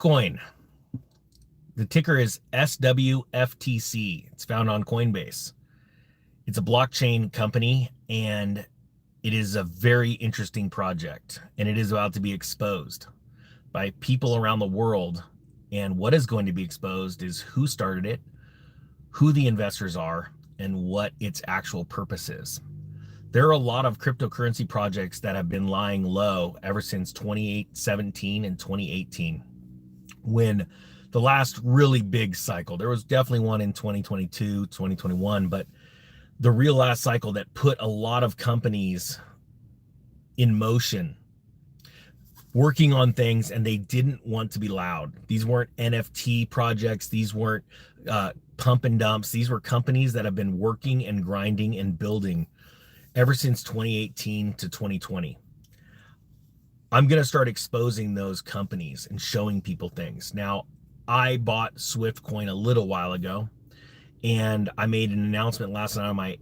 Coin. The ticker is SWFTC. It's found on Coinbase. It's a blockchain company, and it is a very interesting project, and it is about to be exposed by people around the world. And what is going to be exposed is who started it, who the investors are, and what its actual purpose is. There are a lot of cryptocurrency projects that have been lying low ever since 2017 and 2018, when the last really big cycle, there was definitely one in 2022, 2021, but the real last cycle that put a lot of companies in motion working on things, and they didn't want to be loud. These weren't NFT projects. These weren't pump and dumps. These were companies that have been working and grinding and building ever since 2018 to 2020. I'm going to start exposing those companies and showing people things. Now, I bought Swiftcoin a little while ago, and I made an announcement last night on my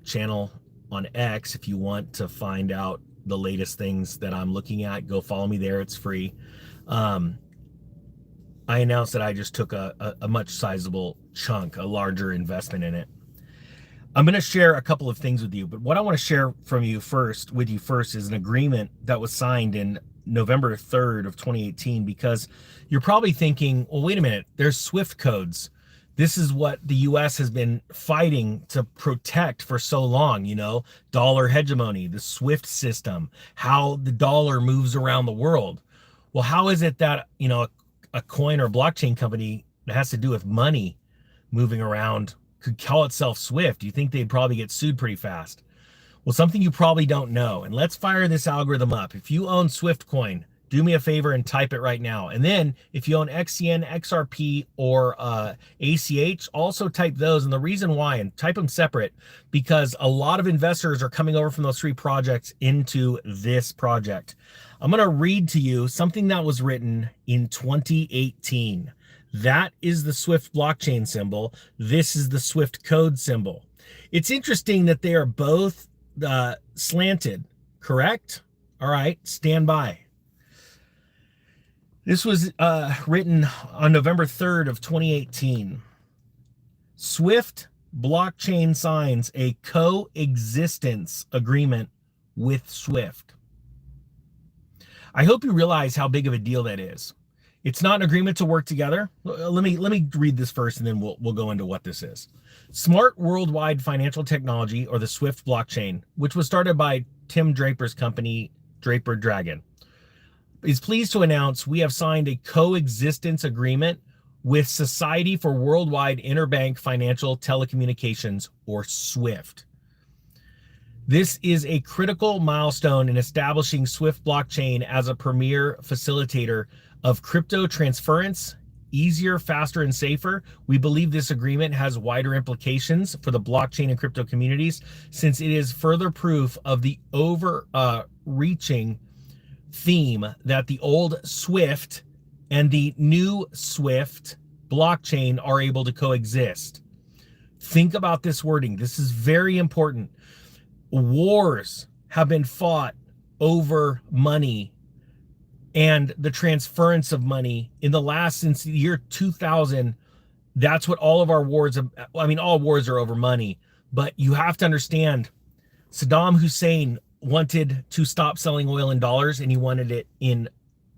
channel on X. If you want to find out the latest things that I'm looking at, go follow me there. It's free. I announced that I just took a much sizable chunk, a larger investment in it. I'm going to share a couple of things with you, but what I want to share with you first is an agreement that was signed in November 3rd of 2018, because you're probably thinking, well, wait a minute, there's Swift codes. This is what the US has been fighting to protect for so long, you know, dollar hegemony, the Swift system, how the dollar moves around the world. Well, how is it that, you know, a coin or blockchain company that has to do with money moving around could call itself Swift? You think they'd probably get sued pretty fast? Well, something you probably don't know, and let's fire this algorithm up. If you own Swiftcoin, do me a favor and type it right now. And then if you own XCN, XRP, or ACH, also type those. And the reason why, and type them separate, because a lot of investors are coming over from those three projects into this project. I'm going to read to you something that was written in 2018. That is the Swift blockchain symbol. This is the Swift code symbol. It's interesting that they are both slanted, correct? All right, stand by. This was written on November 3rd of 2018. Swift blockchain signs a coexistence agreement with Swift. I hope you realize how big of a deal that is. It's not an agreement to work together. Let me read this first, and then we'll go into what this is. Smart Worldwide Financial Technology, or the Swift blockchain, which was started by Tim Draper's company, Draper Dragon, is pleased to announce we have signed a coexistence agreement with Society for Worldwide Interbank Financial Telecommunications, or SWIFT. This is a critical milestone in establishing Swift blockchain as a premier facilitator of crypto transference, easier, faster, and safer. We believe this agreement has wider implications for the blockchain and crypto communities, since it is further proof of the overreaching theme that the old Swift and the new Swift blockchain are able to coexist. Think about this wording. This is very important. Wars have been fought over money and the transference of money in the last, since the year 2000. That's what all of our wars, I mean, all wars are over money, but you have to understand, Saddam Hussein wanted to stop selling oil in dollars, and he wanted it in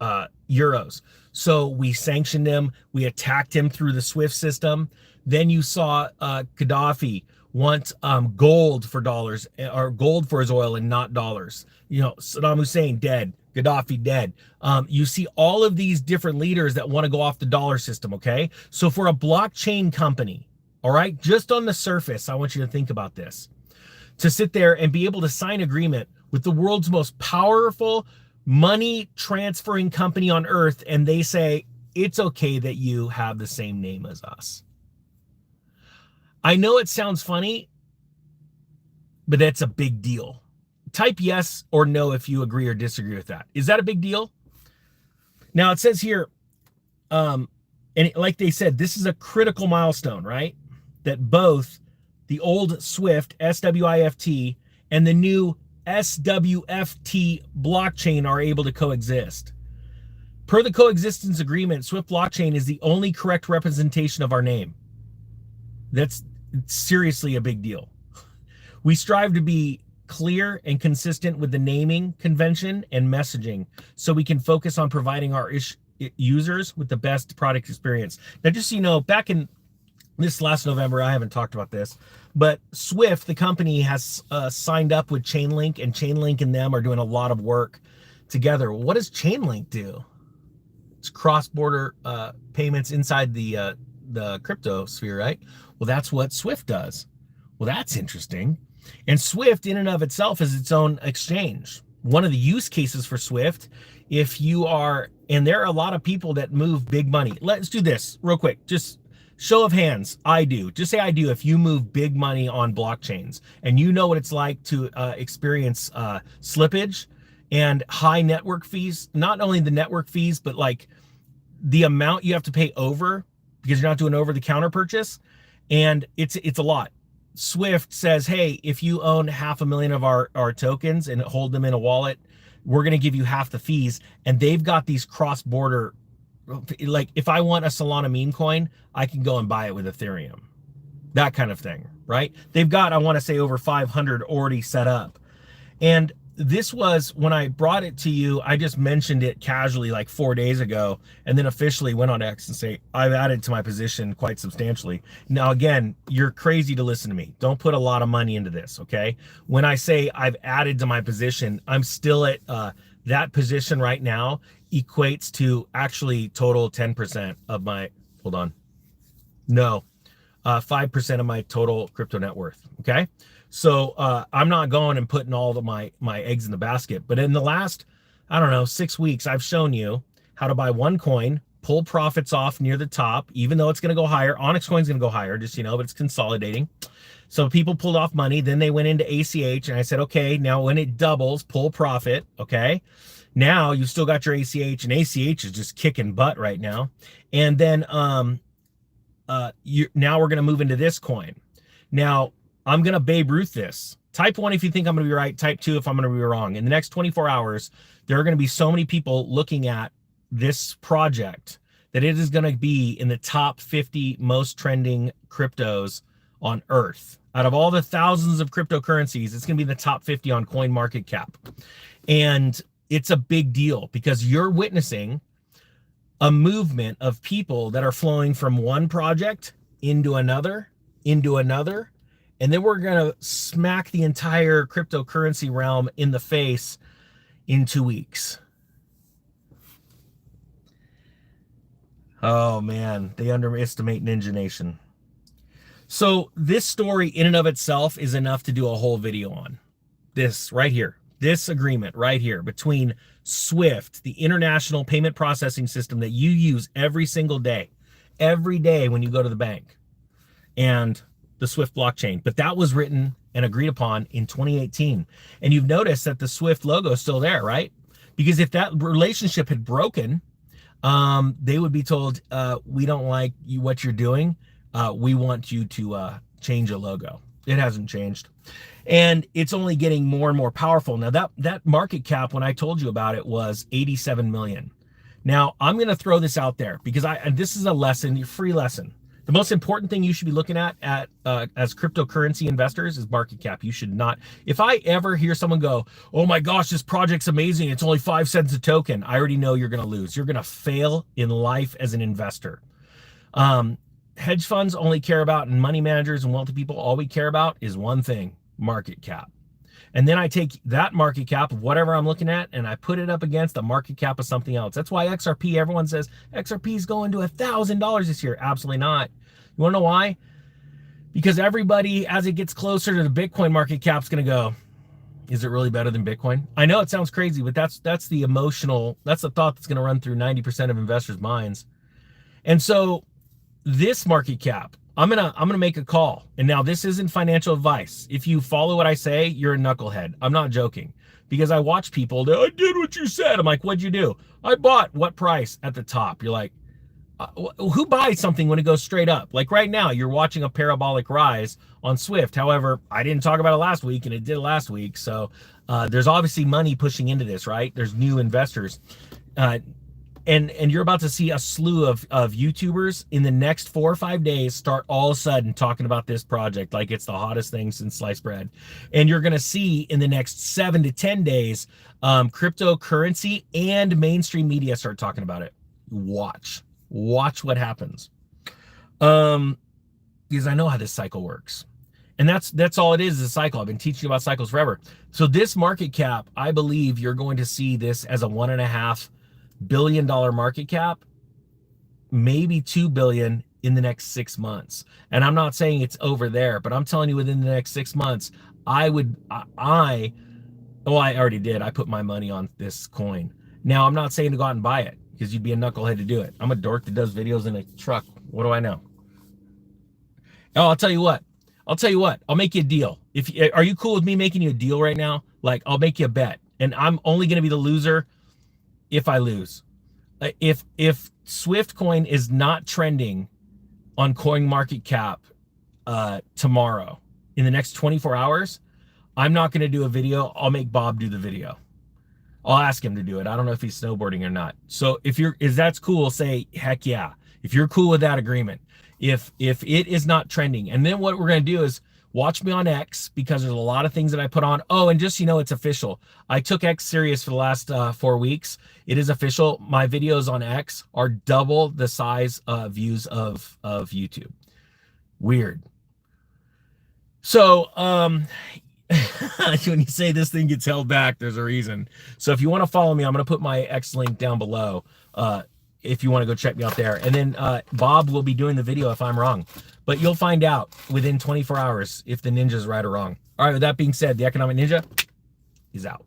euros. So we sanctioned him. We attacked him through the SWIFT system. Then you saw Gaddafi want gold for dollars, or gold for his oil and not dollars. You know, Saddam Hussein dead, Gaddafi dead. You see all of these different leaders that want to go off the dollar system, okay? So for a blockchain company, all right, just on the surface, I want you to think about this. To sit there and be able to sign agreement with the world's most powerful money transferring company on earth, and they say, it's okay that you have the same name as us. I know it sounds funny, but that's a big deal. Type yes or no if you agree or disagree with that. Is that a big deal? Now it says here, and like they said, this is a critical milestone, right? That both the old Swift, SWIFT, and the new SWFT blockchain are able to coexist. Per the coexistence agreement, Swift blockchain is the only correct representation of our name. That's seriously a big deal. We strive to be clear and consistent with the naming convention and messaging so we can focus on providing our users with the best product experience. Now, just so you know, back in this last November, I haven't talked about this, but Swift, the company, has signed up with Chainlink, and Chainlink and them are doing a lot of work together. What does Chainlink do? It's cross-border payments inside the crypto sphere, right? Well, that's what Swift does. Well, that's interesting. And Swift in and of itself is its own exchange. One of the use cases for Swift, if you are, and there are a lot of people that move big money. Let's do this real quick. Just show of hands. I do. Just say I do if you move big money on blockchains and you know what it's like to experience slippage and high network fees. Not only the network fees, but like the amount you have to pay over because you're not doing over the counter purchase. And it's a lot. Swift says, hey, if you own 500,000 of our tokens and hold them in a wallet, we're going to give you half the fees. And they've got these cross-border, like if I want a Solana meme coin, I can go and buy it with Ethereum. That kind of thing, right? They've got, I want to say, over 500 already set up. And this was, when I brought it to you, I just mentioned it casually like 4 days ago, and then officially went on X and say, I've added to my position quite substantially. Now, again, you're crazy to listen to me. Don't put a lot of money into this, okay? When I say I've added to my position, I'm still at that position right now equates to actually total 10% of my, hold on. No, 5% of my total crypto net worth, okay? So I'm not going and putting all of my eggs in the basket. But in the last, I don't know, 6 weeks, I've shown you how to buy one coin, pull profits off near the top, even though it's going to go higher. Onyx coin's going to go higher, just, you know, but it's consolidating. So people pulled off money. Then they went into ACH, and I said, okay, now when it doubles, pull profit, okay? Now you've still got your ACH, and ACH is just kicking butt right now. And then now we're going to move into this coin. Now, I'm going to Babe Ruth this. Type 1 if you think I'm going to be right. Type 2 if I'm going to be wrong. In the next 24 hours, there are going to be so many people looking at this project that it is going to be in the top 50 most trending cryptos on Earth. Out of all the thousands of cryptocurrencies, it's going to be the top 50 on CoinMarketCap. And it's a big deal because you're witnessing a movement of people that are flowing from one project into another, and then we're going to smack the entire cryptocurrency realm in the face in 2 weeks. Oh, man, they underestimate Ninja Nation. So this story in and of itself is enough to do a whole video on. This right here, this agreement right here between Swift, the international payment processing system that you use every single day, when you go to the bank, and the Swift blockchain. But that was written and agreed upon in 2018. And you've noticed that the Swift logo is still there, right? Because if that relationship had broken, they would be told, we don't like what you're doing. We want you to change a logo. It hasn't changed. And it's only getting more and more powerful. Now that market cap, when I told you about it, was 87 million. Now I'm going to throw this out there because this is a lesson, your free lesson. The most important thing you should be looking at as cryptocurrency investors is market cap. You should not, if I ever hear someone go, oh my gosh, this project's amazing, it's only 5 cents a token, I already know you're going to lose. You're going to fail in life as an investor. Hedge funds only care about, and money managers and wealthy people, all we care about is one thing, market cap. And then I take that market cap of whatever I'm looking at and I put it up against the market cap of something else. That's why XRP, everyone says XRP is going to $1,000 this year. Absolutely not. You want to know why? Because everybody, as it gets closer to the Bitcoin market cap, is going to go, is it really better than Bitcoin? I know it sounds crazy, but that's the emotional, that's the thought that's going to run through 90% of investors' minds. And so this market cap, I'm gonna make a call. And now this isn't financial advice. If you follow what I say, you're a knucklehead. I'm not joking. Because I watch people, I did what you said. I'm like, what'd you do? I bought what price at the top? You're like, who buys something when it goes straight up? Like right now, you're watching a parabolic rise on Swift. However, I didn't talk about it last week, and it did last week. So there's obviously money pushing into this, right? There's new investors. and you're about to see a slew of YouTubers in the next 4 or 5 days start all of a sudden talking about this project like it's the hottest thing since sliced bread. And you're going to see in the next 7 to 10 days, cryptocurrency and mainstream media start talking about it. Watch what happens. Because I know how this cycle works. And that's all it is a cycle. I've been teaching you about cycles forever. So this market cap, I believe you're going to see this as a $1.5 billion market cap, maybe 2 billion in the next 6 months. And I'm not saying it's over there, but I'm telling you within the next 6 months, I already did. I put my money on this coin. Now, I'm not saying to go out and buy it because you'd be a knucklehead to do it. I'm a dork that does videos in a truck. What do I know? Oh, I'll tell you what. I'll make you a deal. Are you cool with me making you a deal right now? Like, I'll make you a bet, and I'm only going to be the loser if I lose. If Swiftcoin is not trending on CoinMarketCap tomorrow in the next 24 hours, I'm not going to do a video. I'll make Bob do the video. I'll ask him to do it. I don't know if he's snowboarding or not. So if that's cool, say heck yeah. If you're cool with that agreement. If it is not trending, and then what we're going to do is watch me on X, because there's a lot of things that I put on. Oh, and just, it's official. I took X serious for the last 4 weeks. It is official. My videos on X are double the size of views of YouTube. Weird. So, when you say this thing gets held back, there's a reason. So if you want to follow me, I'm going to put my X link down below. If you want to go check me out there. And then Bob will be doing the video if I'm wrong. But you'll find out within 24 hours if the ninja's right or wrong. All right, with that being said, the Economic Ninja is out.